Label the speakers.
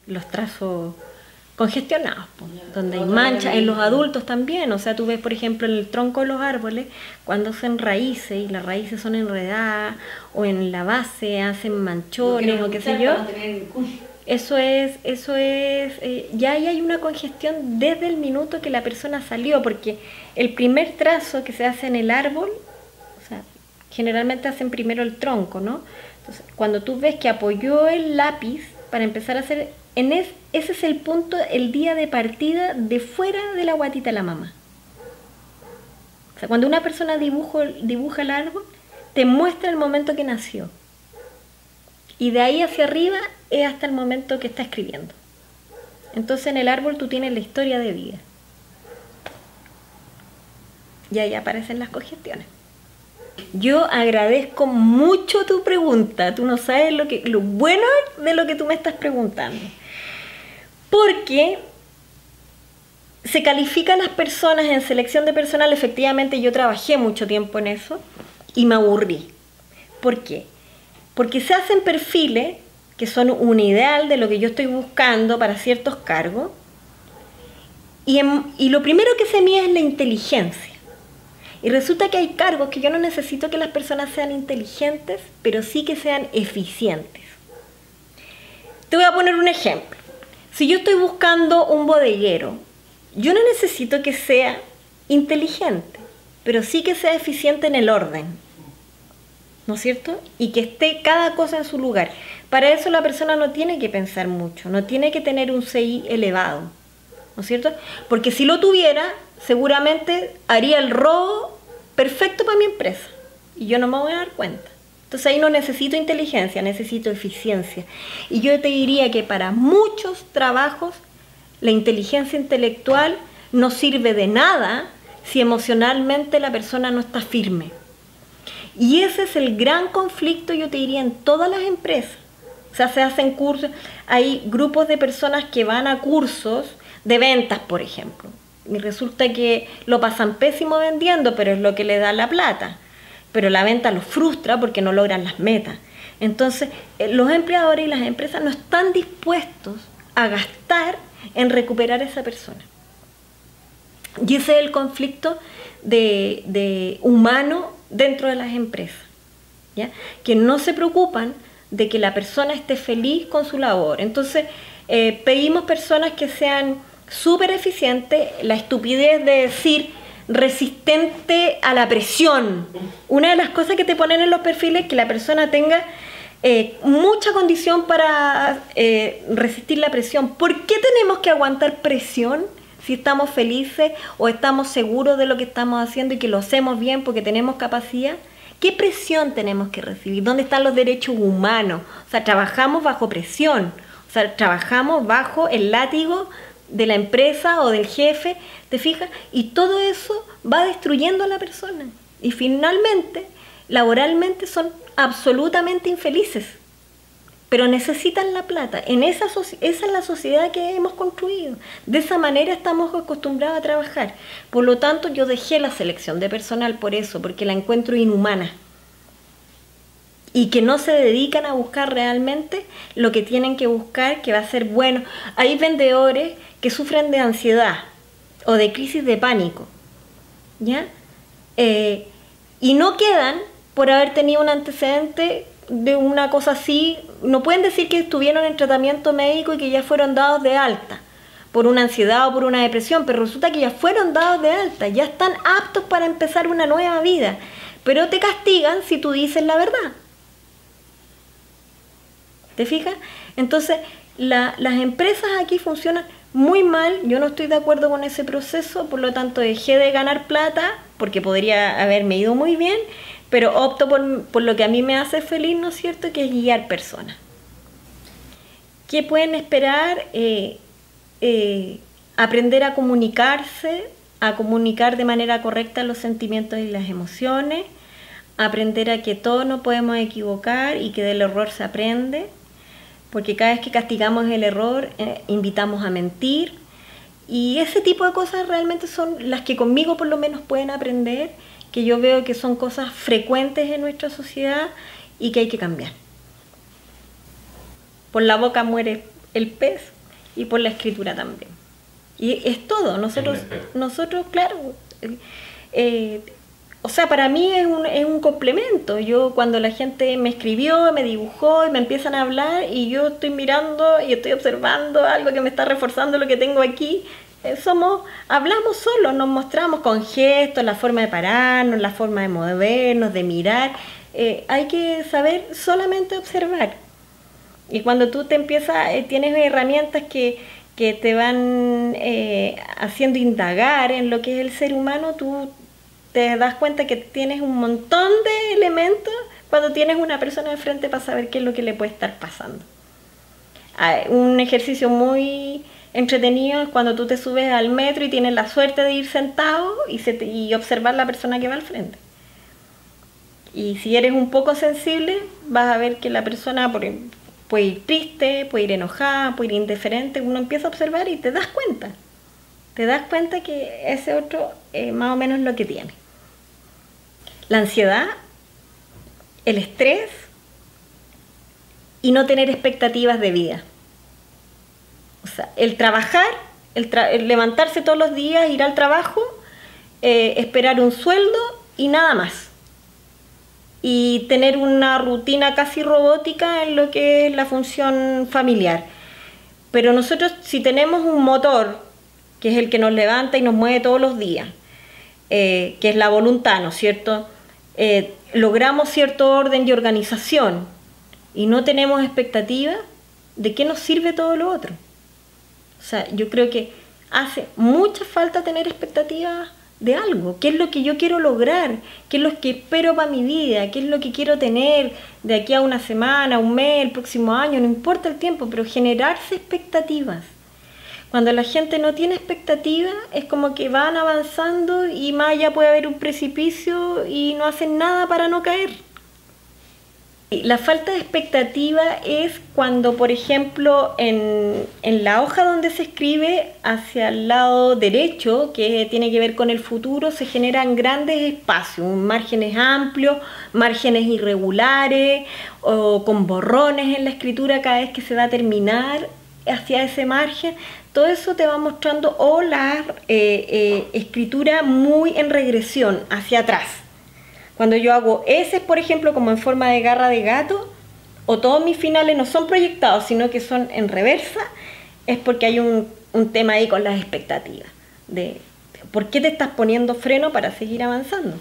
Speaker 1: los trazos congestionados, po, donde hay manchas, en los adultos también. O sea, tú ves, por ejemplo, en el tronco de los árboles, cuando hacen raíces y las raíces son enredadas, o en la base hacen manchones o qué sé yo. Ya ahí hay una congestión desde el minuto que la persona salió, porque el primer trazo que se hace en el árbol, o sea, generalmente hacen primero el tronco, ¿no? Entonces, cuando tú ves que apoyó el lápiz para empezar a hacer, ese es el punto, el día de partida de fuera de la guatita de la mamá. O sea, cuando una persona dibuja el árbol, te muestra el momento que nació. Y de ahí hacia arriba es hasta el momento que está escribiendo. Entonces en el árbol tú tienes la historia de vida. Y ahí aparecen las congestiones. Yo agradezco mucho tu pregunta. Tú no sabes lo bueno de lo que tú me estás preguntando. Porque se califican las personas en selección de personal. Efectivamente yo trabajé mucho tiempo en eso y me aburrí. ¿Por qué? Porque se hacen perfiles que son un ideal de lo que yo estoy buscando para ciertos cargos, y lo primero que se mide es la inteligencia. Y resulta que hay cargos que yo no necesito que las personas sean inteligentes, pero sí que sean eficientes. Te voy a poner un ejemplo. Si yo estoy buscando un bodeguero, yo no necesito que sea inteligente, pero sí que sea eficiente en el orden, ¿no es cierto? Y que esté cada cosa en su lugar. Para eso la persona no tiene que pensar mucho, no tiene que tener un CI elevado, ¿no es cierto? Porque si lo tuviera, seguramente haría el robo perfecto para mi empresa y yo no me voy a dar cuenta. Entonces ahí no necesito inteligencia, necesito eficiencia. Y yo te diría que para muchos trabajos la inteligencia intelectual no sirve de nada si emocionalmente la persona no está firme. Y ese es el gran conflicto, yo te diría, en todas las empresas. O sea, se hacen cursos, hay grupos de personas que van a cursos de ventas, por ejemplo. Y resulta que lo pasan pésimo vendiendo, pero es lo que le da la plata. Pero la venta los frustra porque no logran las metas. Entonces, los empleadores y las empresas no están dispuestos a gastar en recuperar a esa persona. Y ese es el conflicto de humano dentro de las empresas, ¿ya? Que no se preocupan de que la persona esté feliz con su labor. Entonces, pedimos personas que sean súper eficientes, la estupidez de decir resistente a la presión. Una de las cosas que te ponen en los perfiles es que la persona tenga mucha condición para resistir la presión. ¿Por qué tenemos que aguantar presión si estamos felices o estamos seguros de lo que estamos haciendo y que lo hacemos bien porque tenemos capacidad? ¿Qué presión tenemos que recibir? ¿Dónde están los derechos humanos? O sea, trabajamos bajo presión, o sea, trabajamos bajo el látigo de la empresa o del jefe, ¿te fijas? Y todo eso va destruyendo a la persona. Y finalmente, laboralmente son absolutamente infelices, pero necesitan la plata. Esa es la sociedad que hemos construido. De esa manera estamos acostumbrados a trabajar. Por lo tanto, yo dejé la selección de personal por eso, porque la encuentro inhumana. Y que no se dedican a buscar realmente lo que tienen que buscar, que va a ser bueno. Hay vendedores que sufren de ansiedad o de crisis de pánico, ¿ya? Y no quedan por haber tenido un antecedente de una cosa así. No pueden decir que estuvieron en tratamiento médico y que ya fueron dados de alta por una ansiedad o por una depresión, pero resulta que ya fueron dados de alta, ya están aptos para empezar una nueva vida, pero te castigan si tú dices la verdad. ¿Te fijas? Entonces, las empresas aquí funcionan muy mal. Yo no estoy de acuerdo con ese proceso, por lo tanto dejé de ganar plata, porque podría haberme ido muy bien, pero opto por lo que a mí me hace feliz, ¿no es cierto?, que es guiar personas. ¿Qué pueden esperar? Aprender a comunicarse, a comunicar de manera correcta los sentimientos y las emociones, aprender a que todos nos podemos equivocar y que del error se aprende, porque cada vez que castigamos el error, invitamos a mentir, y ese tipo de cosas realmente son las que conmigo por lo menos pueden aprender, que yo veo que son cosas frecuentes en nuestra sociedad y que hay que cambiar. Por la boca muere el pez. y por la escritura también. Y es todo. Nosotros claro, o sea, para mí es un complemento. Yo cuando la gente me escribió, me dibujó y me empiezan a hablar y yo estoy mirando y estoy observando algo que me está reforzando lo que tengo aquí, hablamos solos, nos mostramos con gestos, la forma de pararnos, la forma de movernos, de mirar. Hay que saber solamente observar. Y cuando tú te empiezas, tienes herramientas que te van haciendo indagar en lo que es el ser humano, tú te das cuenta que tienes un montón de elementos cuando tienes una persona de frente para saber qué es lo que le puede estar pasando. Un ejercicio muy entretenido es cuando tú te subes al metro y tienes la suerte de ir sentado y observar la persona que va al frente. Y si eres un poco sensible, vas a ver que la persona puede ir triste, puede ir enojada, puede ir indiferente. Uno empieza a observar y te das cuenta. Te das cuenta que ese otro más o menos lo que tiene. La ansiedad, el estrés y no tener expectativas de vida. O sea, el trabajar, el levantarse todos los días, ir al trabajo, esperar un sueldo y nada más. Y tener una rutina casi robótica en lo que es la función familiar. Pero nosotros, si tenemos un motor, que es el que nos levanta y nos mueve todos los días, que es la voluntad, ¿no es cierto? Logramos cierto orden y organización y no tenemos expectativas, ¿de qué nos sirve todo lo otro? O sea, yo creo que hace mucha falta tener expectativas de algo. ¿Qué es lo que yo quiero lograr? ¿Qué es lo que espero para mi vida? ¿Qué es lo que quiero tener de aquí a una semana, un mes, el próximo año? No importa el tiempo, pero generarse expectativas. Cuando la gente no tiene expectativas, es como que van avanzando y más allá puede haber un precipicio y no hacen nada para no caer. La falta de expectativa es cuando, por ejemplo, en la hoja donde se escribe, hacia el lado derecho, que tiene que ver con el futuro, se generan grandes espacios, márgenes amplios, márgenes irregulares, o con borrones en la escritura cada vez que se va a terminar hacia ese margen. Todo eso te va mostrando la escritura muy en regresión, hacia atrás. Cuando yo hago S, por ejemplo, como en forma de garra de gato, o todos mis finales no son proyectados, sino que son en reversa, es porque hay un tema ahí con las expectativas, de por qué te estás poniendo freno para seguir avanzando.